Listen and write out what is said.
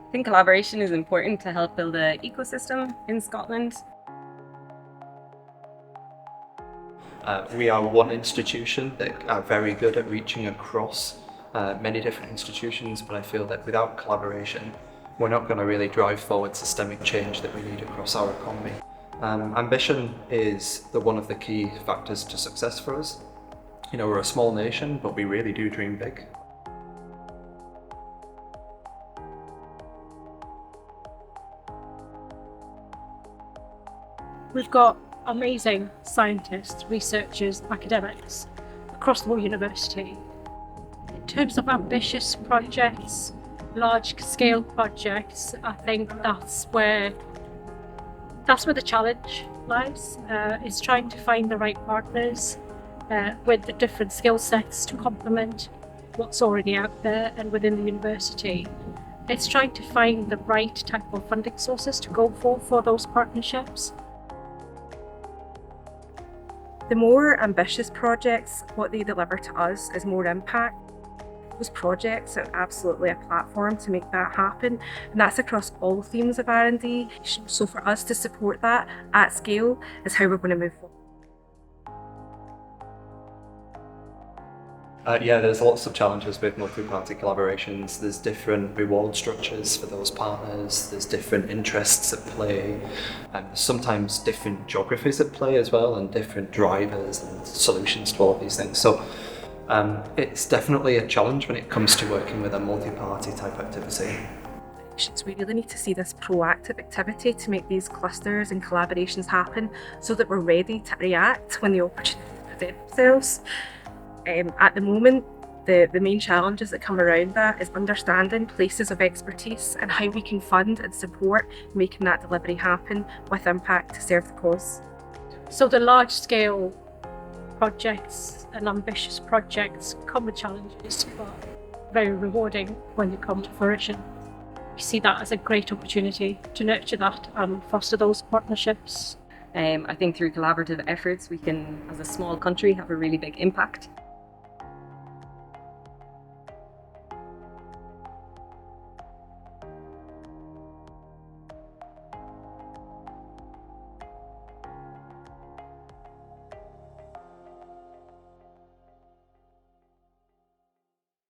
I think collaboration is important to help build an ecosystem in Scotland. We are one institution that are very good at reaching across many different institutions, but I feel that without collaboration, we're not going to really drive forward systemic change that we need across our economy. Ambition is one of the key factors to success for us. You know, we're a small nation, but we really do dream big. We've got amazing scientists, researchers, academics across the whole university. In terms of ambitious projects, large-scale projects, I think that's where the challenge lies. Is trying to find the right partners with the different skill sets to complement what's already out there and within the university. It's trying to find the right type of funding sources to go for those partnerships. The more ambitious projects, what they deliver to us is more impact. Those projects are absolutely a platform to make that happen, and that's across all themes of R&D. So for us to support that at scale is how we're going to move forward. Yeah, there's lots of challenges with multi-party collaborations. There's different reward structures for those partners, there's different interests at play, and sometimes different geographies at play as well, and different drivers and solutions to all of these things. So it's definitely a challenge when it comes to working with a multi-party type activity. We really need to see this proactive activity to make these clusters and collaborations happen so that we're ready to react when the opportunities present themselves. At the moment, the main challenges that come around that is understanding places of expertise and how we can fund and support making that delivery happen with impact to serve the cause. So the large-scale projects and ambitious projects come with challenges, but very rewarding when they come to fruition. We see that as a great opportunity to nurture that and foster those partnerships. I think through collaborative efforts, we can, as a small country, have a really big impact.